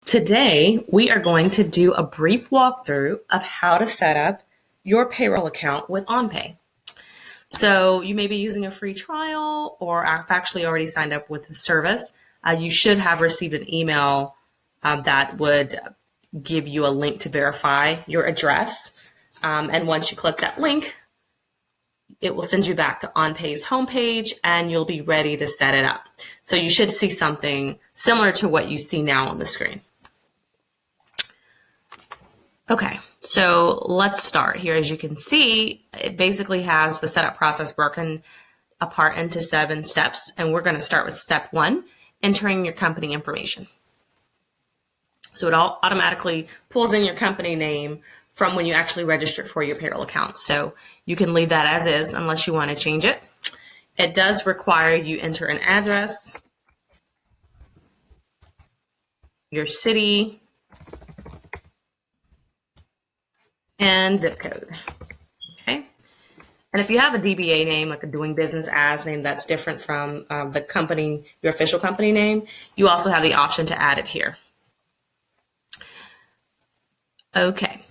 Today, we are going to do a brief walkthrough of how to set up your payroll account with OnPay. So you may be using a free trial or have actually already signed up with the service. You should have received an email that would give you a link to verify your address. And once you click that link, it will send you back to OnPay's homepage and you'll be ready to set it up. So you should see something similar to what you see now on the screen. Okay, so let's start here. As you can see, it basically has the setup process broken apart into 7 steps, and we're going to start with step 1, entering your company information. So it all automatically pulls in your company name from when you actually registered for your payroll account. So you can leave that as is unless you want to change it. It does require you enter an address, your city, and zip code. Okay. And if you have a DBA name, like a doing business as name, that's different from the company, your official company name, you also have the option to add it here. Okay.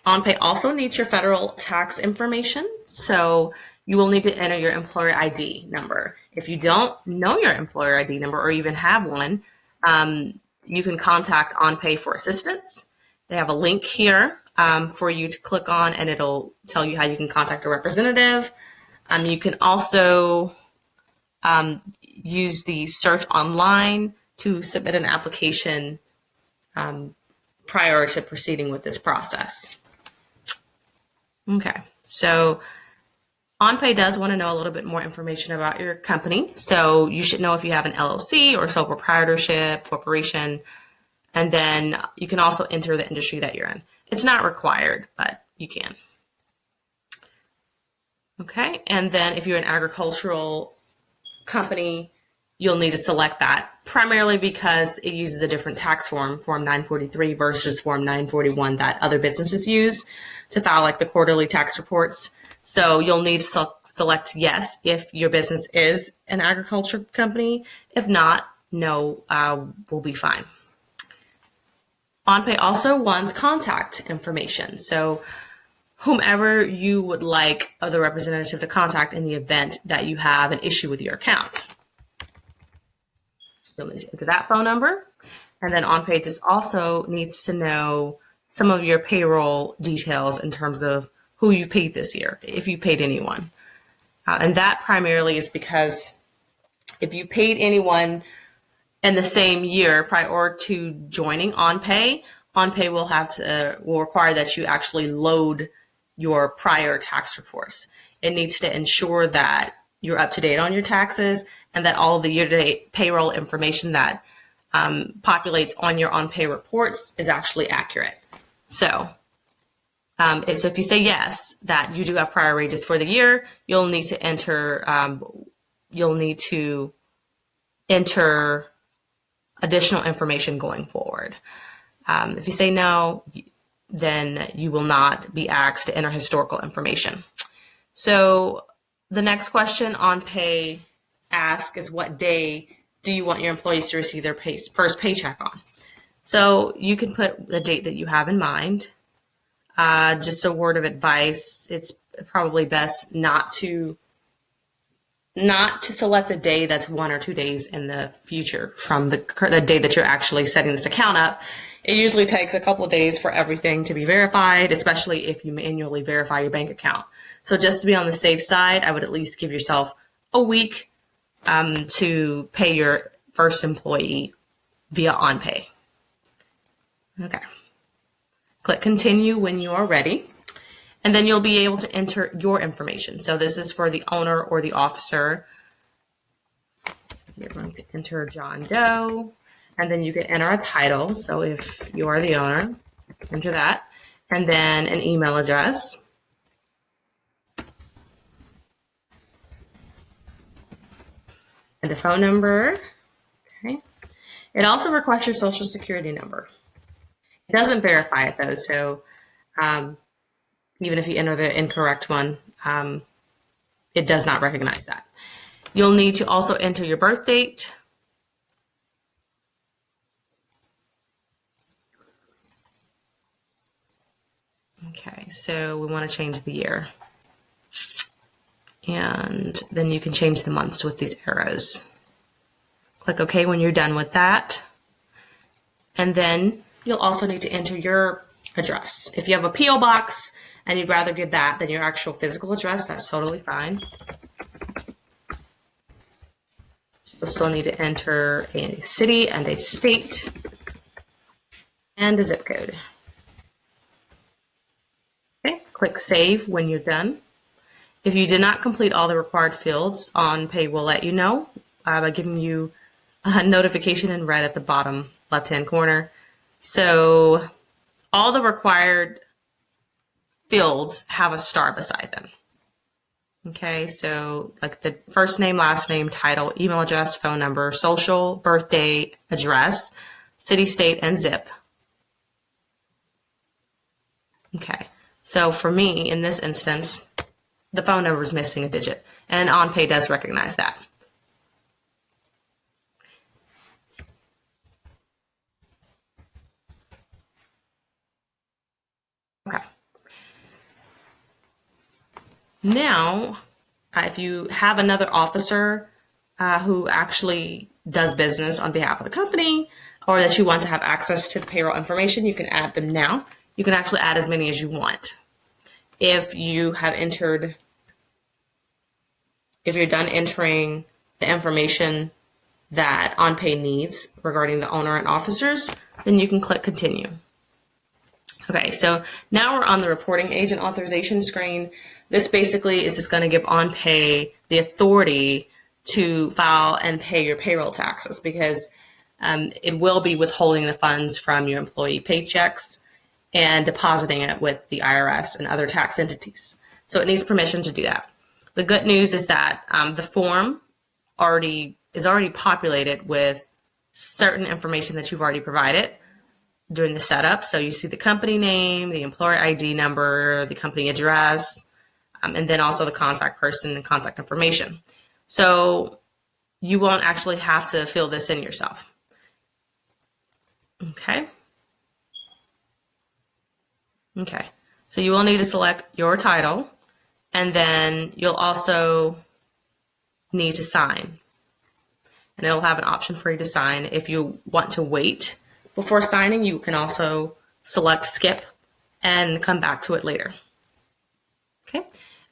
OnPay also needs your federal tax information. So you will need to enter your employer ID number. If you don't know your employer ID number or even have one, you can contact OnPay for assistance. They have a link here for you to click on, and it'll tell you how you can contact a representative. You can also use the search online to submit an application prior to proceeding with this process. Okay, so OnPay does want to know a little bit more information about your company. So you should know if you have an LLC or sole proprietorship, corporation, and then you can also enter the industry that you're in. It's not required, but you can. Okay, and then if you're an agricultural company, you'll need to select that, primarily because it uses a different tax form, Form 943 versus Form 941 that other businesses use to file like the quarterly tax reports. So you'll need to select yes if your business is an agriculture company. If not, no will be fine. OnPay also wants contact information. So whomever you would like the representative to contact in the event that you have an issue with your account. You'll need to enter that phone number. And then OnPay just also needs to know some of your payroll details in terms of who you've paid this year, if you paid anyone. And that primarily is because if you paid anyone in the same year prior to joining OnPay, OnPay will require that you actually load your prior tax reports. It needs to ensure that you're up to date on your taxes and that all of the year-to-date payroll information that populates on your OnPay reports is actually accurate. So if you say yes, that you do have prior wages for the year, you'll need to enter additional information going forward. If you say no, then you will not be asked to enter historical information. So the next question OnPay asks is, what day do you want your employees to receive their first paycheck on? So you can put the date that you have in mind. Just a word of advice, it's probably best not to select a day that's 1 or 2 days in the future from the day that you're actually setting this account up. It usually takes a couple of days for everything to be verified, especially if you manually verify your bank account. So just to be on the safe side, I would at least give yourself a week to pay your first employee via OnPay. Okay. Click continue when you are ready. And then you'll be able to enter your information. So this is for the owner or the officer. So you're going to enter John Doe, and then you can enter a title. So if you are the owner, enter that, and then an email address. And a phone number. Okay. It also requests your social security number. It doesn't verify it though, so even if you enter the incorrect one, it does not recognize that. You'll need to also enter your birth date, Okay, so we want to change the year. And then you can change the months with these arrows. Click OK when you're done with that. And then you'll also need to enter your address. If you have a P.O. box and you'd rather give that than your actual physical address, that's totally fine. You'll still need to enter a city and a state and a zip code. Okay, click Save when you're done. If you did not complete all the required fields, OnPay will let you know by giving you a notification in red at the bottom left-hand corner. So all the required fields have a star beside them. Okay, so like the first name, last name, title, email address, phone number, social, birthday, address, city, state, and zip. Okay, so for me, in this instance, the phone number is missing a digit, and OnPay does recognize that. Okay. Now, if you have another officer who actually does business on behalf of the company, or that you want to have access to the payroll information, you can add them now. You can actually add as many as you want. If you have entered, if you're done entering the information that OnPay needs regarding the owner and officers, then you can click Continue. Okay, so now we're on the reporting agent authorization screen. This basically is just going to give OnPay the authority to file and pay your payroll taxes, because it will be withholding the funds from your employee paychecks and depositing it with the IRS and other tax entities. So it needs permission to do that. The good news is that the form is already populated with certain information that you've already provided during the setup. So you see the company name, the employer ID number, the company address, and then also the contact person and contact information. So you won't actually have to fill this in yourself. Okay. Okay. So you will need to select your title, and then you'll also need to sign. And it'll have an option for you to sign. If you want to wait before signing, you can also select skip and come back to it later. Okay.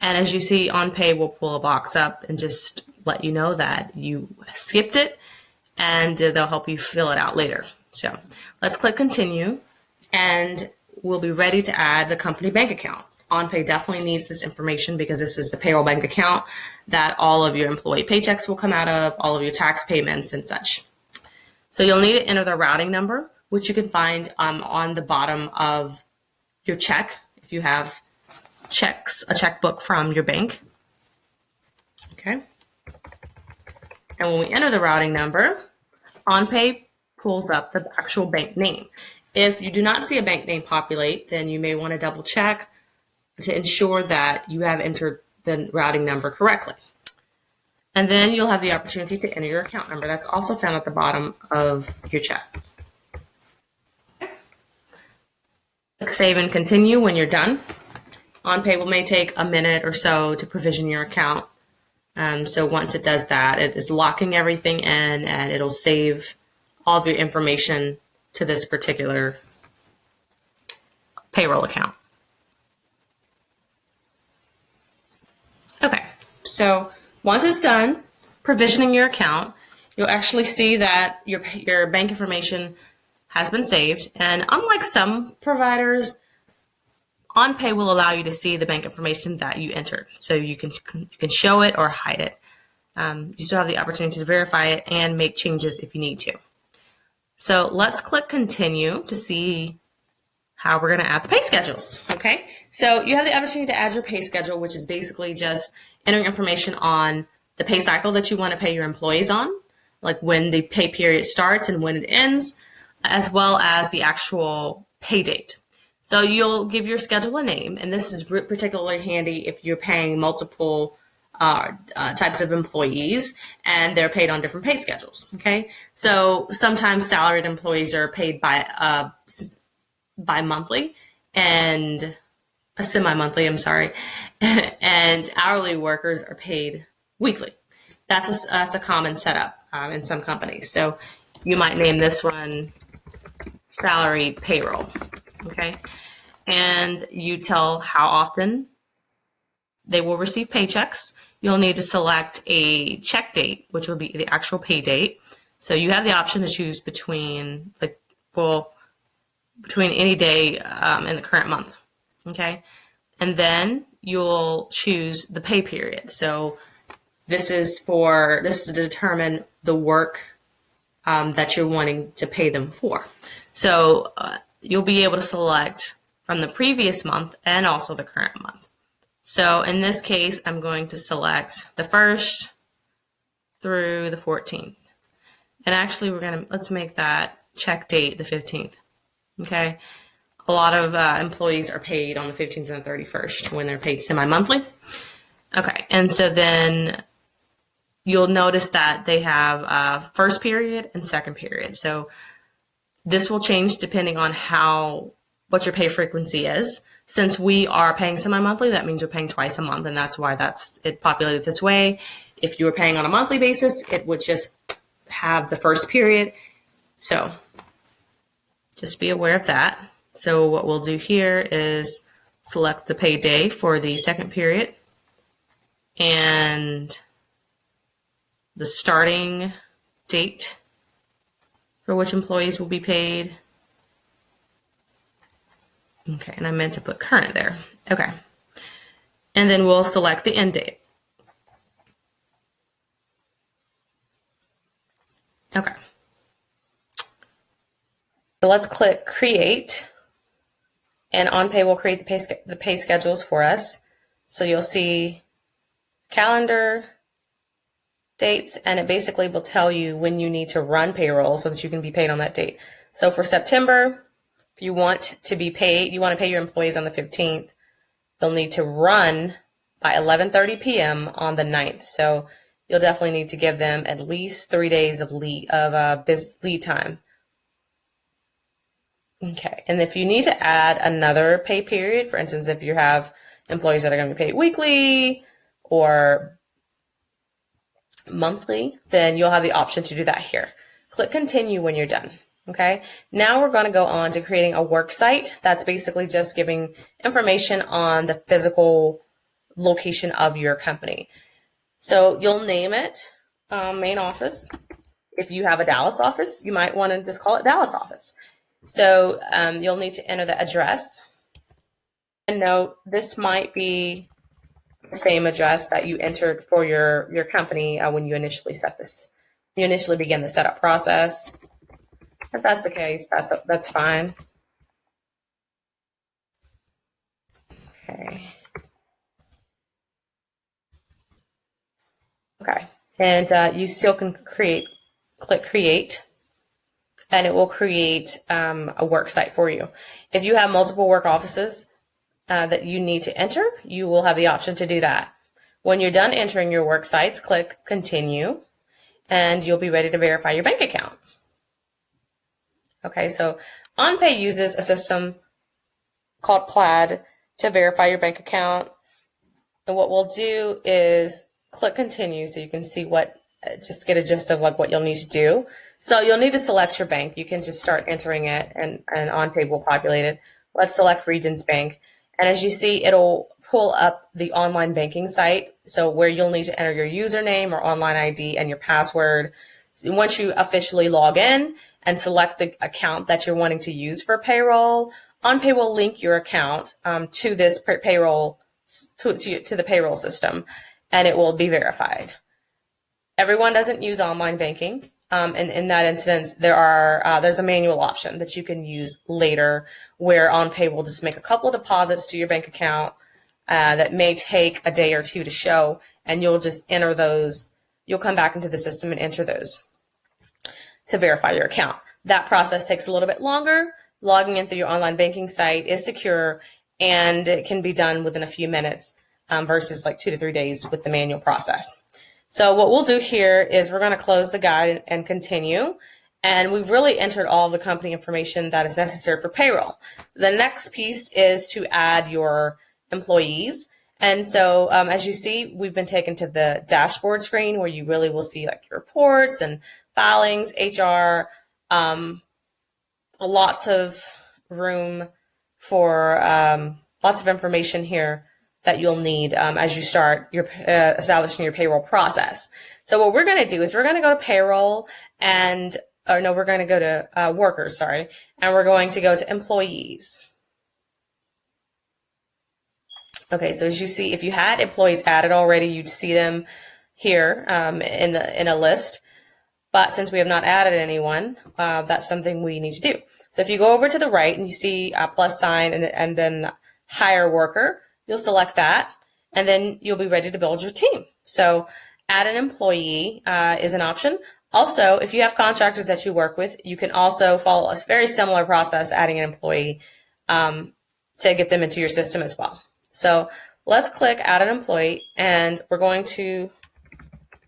And as you see, OnPay will pull a box up and just let you know that you skipped it, and they'll help you fill it out later. So let's click Continue, and we'll be ready to add the company bank account. OnPay definitely needs this information because this is the payroll bank account that all of your employee paychecks will come out of, all of your tax payments and such. So you'll need to enter the routing number, which you can find on the bottom of your check if you have a checkbook from your bank. Okay. And when we enter the routing number, OnPay pulls up the actual bank name. If you do not see a bank name populate, then you may want to double check to ensure that you have entered the routing number correctly. And then you'll have the opportunity to enter your account number. That's also found at the bottom of your check. Okay. Click Save and Continue when you're done. OnPay may take a minute or so to provision your account. So once it does that, it is locking everything in, and it'll save all of your information to this particular payroll account. Okay, so once it's done provisioning your account, you'll actually see that your bank information has been saved. And unlike some providers, OnPay will allow you to see the bank information that you entered. So you can show it or hide it. You still have the opportunity to verify it and make changes if you need to. So let's click Continue to see how we're going to add the pay schedules. Okay, so you have the opportunity to add your pay schedule, which is basically just entering information on the pay cycle that you want to pay your employees on, like when the pay period starts and when it ends, as well as the actual pay date. So you'll give your schedule a name, and this is particularly handy if you're paying multiple types of employees and they're paid on different pay schedules. Okay, so sometimes salaried employees are paid by monthly, and a semi-monthly, I'm sorry, and hourly workers are paid weekly. That's a common setup in some companies. So you might name this one salary payroll, okay? And you tell how often they will receive paychecks. You'll need to select a check date, which will be the actual pay date. So you have the option to choose between any day in the current month, okay? And then you'll choose the pay period. So this is to determine the work that you're wanting to pay them for. So you'll be able to select from the previous month and also the current month. So in this case, I'm going to select the 1st through the 14th. And actually, let's make that check date the 15th. Okay. A lot of employees are paid on the 15th and the 31st when they're paid semi-monthly. Okay. And so then you'll notice that they have first period and second period. So this will change depending on what your pay frequency is. Since we are paying semi-monthly, that means we're paying twice a month, and that's why it populated this way. If you were paying on a monthly basis, it would just have the first period. So just be aware of that. So what we'll do here is select the pay day for the second period and the starting date for which employees will be paid. Okay, and I meant to put current there. Okay. And then we'll select the end date. Okay. So let's click Create, and OnPay will create the pay schedules for us. So you'll see calendar, dates, and it basically will tell you when you need to run payroll so that you can be paid on that date. So for September, if you want to pay your employees on the 15th, you'll need to run by 11:30 p.m. on the 9th. So you'll definitely need to give them at least 3 days of lead time. Okay, and if you need to add another pay period, for instance, if you have employees that are going to be paid weekly or monthly, then you'll have the option to do that here. Click Continue when you're done. Okay, now we're going to go on to creating a worksite. That's basically just giving information on the physical location of your company. So you'll name it main office. If you have a Dallas office, you might want to just call it Dallas office. So you'll need to enter the address. And note, this might be the same address that you entered for your company when you initially begin the setup process. If that's the case, that's fine. Okay. Okay, and you still can click Create, and it will create a work site for you. If you have multiple work offices that you need to enter, you will have the option to do that. When you're done entering your work sites, click Continue, and you'll be ready to verify your bank account. Okay, so OnPay uses a system called Plaid to verify your bank account. And what we'll do is click Continue so you can see just get a gist of what you'll need to do. So you'll need to select your bank. You can just start entering it, and OnPay will populate it. Let's select Regions Bank. And as you see, it'll pull up the online banking site, so where you'll need to enter your username or online ID and your password. Once you officially log in and select the account that you're wanting to use for payroll, OnPay will link your account to this payroll to the payroll system, and it will be verified. Everyone doesn't use online banking. And in that instance, there's a manual option that you can use later, where OnPay will just make a couple of deposits to your bank account that may take a day or two to show, and you'll just enter those. You'll come back into the system and enter those to verify your account. That process takes a little bit longer. Logging in through your online banking site is secure, and it can be done within a few minutes versus 2 to 3 days with the manual process. So what we'll do here is we're going to close the guide and continue, And we've really entered all of the company information that is necessary for payroll. The next piece is to add your employees. And so as you see, we've been taken to the dashboard screen where you really will see like your reports and filings, HR, lots of room for lots of information here that you'll need as you start your establishing your payroll process. So what we're going to do is we're going to go to payroll we're going to go to workers, sorry, and we're going to go to employees. Okay, so as you see, if you had employees added already, you'd see them here in a list. But since we have not added anyone, that's something we need to do. So if you go over to the right and you see a plus sign and then hire worker, you'll select that, and then you'll be ready to build your team. So add an employee is an option. Also, if you have contractors that you work with, you can also follow a very similar process, adding an employee to get them into your system as well. So let's click add an employee, and we're going to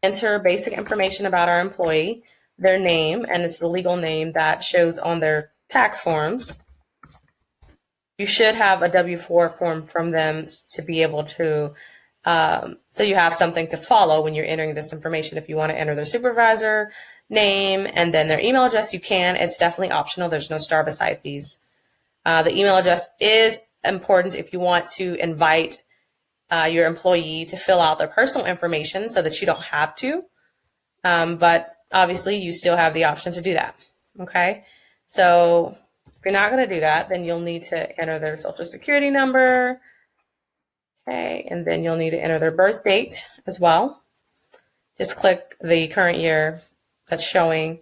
enter basic information about our employee, their name, and it's the legal name that shows on their tax forms. You should have a W-4 form from them to be able to, so you have something to follow when you're entering this information. If you want to enter their supervisor name and then their email address, you can. It's definitely optional. There's no star beside these. The email address is important if you want to invite your employee to fill out their personal information so that you don't have to. But obviously, you still have the option to do that. Okay, so if you're not going to do that, then you'll need to enter their social security number. Okay, and then you'll need to enter their birth date as well. Just click the current year that's showing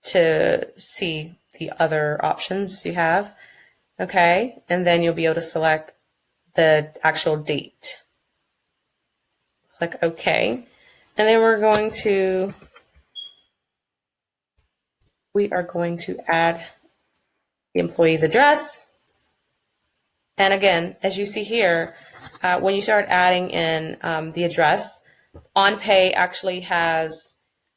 to see the other options you have. Okay, and then you'll be able to select the actual date. Click OK, and then we are going to add the employee's address. And again, as you see here, when you start adding in the address, OnPay actually has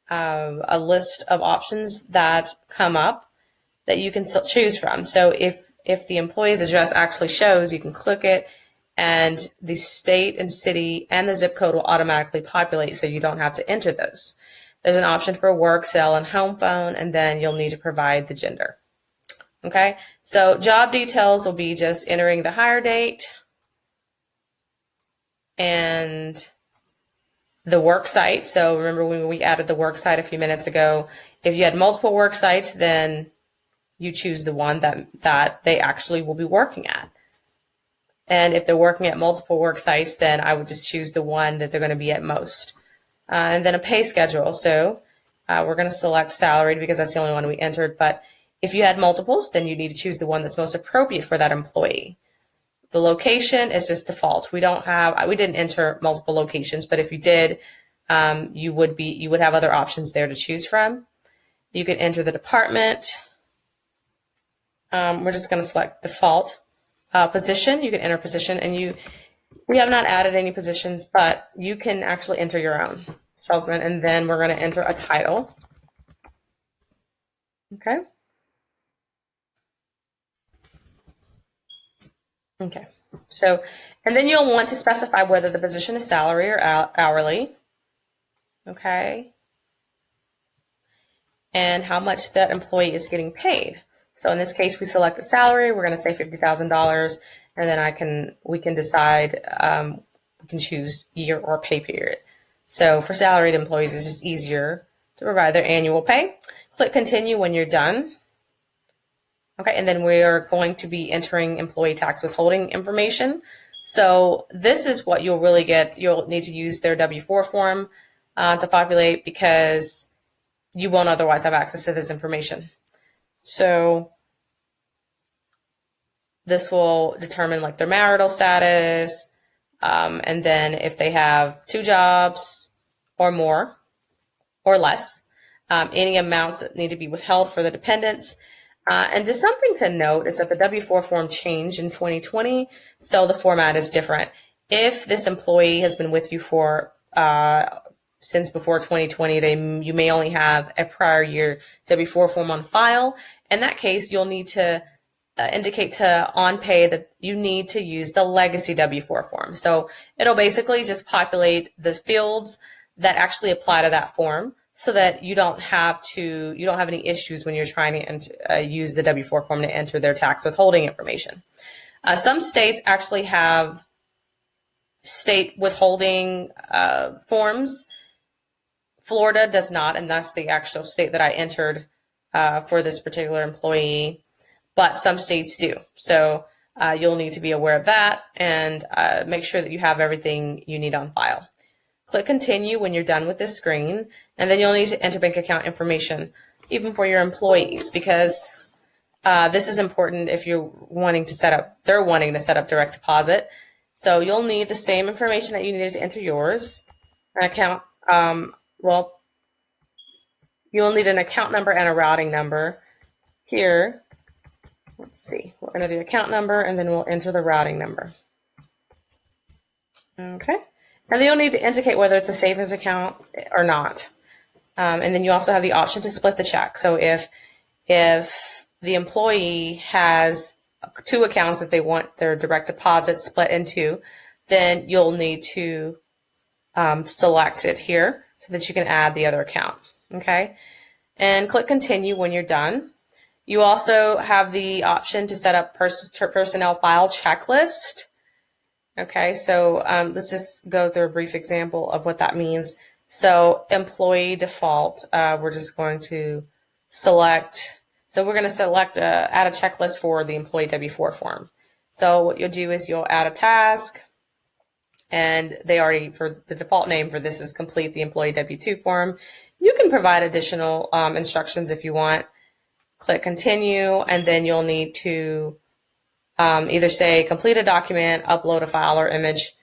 a list of options that come up that you can choose from. So if the employee's address actually shows, you can click it, and the state and city and the zip code will automatically populate, so you don't have to enter those. There's an option for work, cell, and home phone, and then you'll need to provide the gender. Okay, so job details will be just entering the hire date and the work site. So remember when we added the work site a few minutes ago, if you had multiple work sites, then you choose the one that they actually will be working at. And if they're working at multiple work sites, then I would just choose the one that they're going to be at most. And then a pay schedule. So we're going to select salaried because that's the only one we entered. But if you had multiples, then you need to choose the one that's most appropriate for that employee. The location is just default. We didn't enter multiple locations, but if you did, you would have other options there to choose from. You can enter the department. We're just going to select default. Position, you can enter position, and we have not added any positions, but you can actually enter your own salesman, and then we're going to enter a title. Okay. Okay. So, and then you'll want to specify whether the position is salary or hourly. Okay. And how much that employee is getting paid. So in this case, we select the salary. We're going to say $50,000, and then we can decide, we can choose year or pay period. So for salaried employees, it's just easier to provide their annual pay. Click continue when you're done. Okay, and then we are going to be entering employee tax withholding information. So this is what you'll really get. You'll need to use their W-4 form to populate because you won't otherwise have access to this information. So this will determine like their marital status, and then if they have 2 jobs or more or less, any amounts that need to be withheld for the dependents. And just something to note is that the W-4 form changed in 2020, so the format is different. If this employee has been with you for since before 2020, you may only have a prior year W-4 form on file. In that case, you'll need to indicate to OnPay that you need to use the legacy W-4 form. So it'll basically just populate the fields that actually apply to that form, so that you don't have any issues when you're trying to use the W-4 form to enter their tax withholding information. Some states actually have state withholding forms. Florida does not, and that's the actual state that I entered for this particular employee, but some states do. So you'll need to be aware of that and make sure that you have everything you need on file. Click continue when you're done with this screen, and then you'll need to enter bank account information, even for your employees, because this is important if they're wanting to set up direct deposit. So you'll need the same information that you needed to enter yours. An account, you'll need an account number and a routing number. Here, let's see, we'll enter the account number and then we'll enter the routing number. Okay. And then you'll need to indicate whether it's a savings account or not. And then you also have the option to split the check. So if the employee has 2 accounts that they want their direct deposit split into, then you'll need to select it here so that you can add the other account. Okay. And click continue when you're done. You also have the option to set up personnel file checklist. Okay, so let's just go through a brief example of what that means. So employee default, we're just going to select, add a checklist for the employee W-4 form. So what you'll do is you'll add a task, and for the default name for this is complete the employee W-2 form. You can provide additional instructions if you want. Click continue, and then you'll need to either say complete a document, upload a file or image.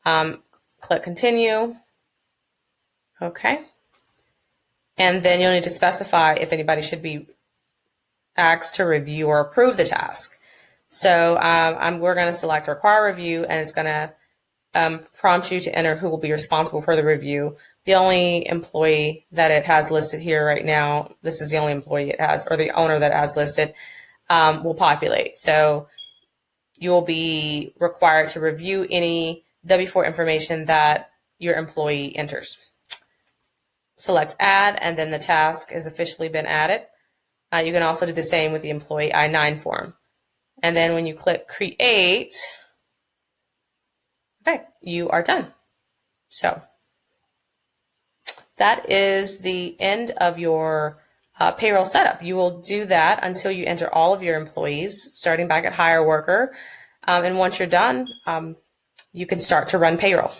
Click continue. Okay. And then you'll need to specify if anybody should be asked to review or approve the task. So we're going to select require review, and it's going to prompt you to enter who will be responsible for the review. The only employee that it has listed here right now, this is the only employee it has, or the owner that it has listed, will populate. So you'll be required to review any W-4 information that your employee enters. Select add, and then the task has officially been added. You can also do the same with the employee I-9 form. And then when you click create, okay, you are done. So that is the end of your payroll setup. You will do that until you enter all of your employees, starting back at hire worker. And once you're done, you can start to run payroll.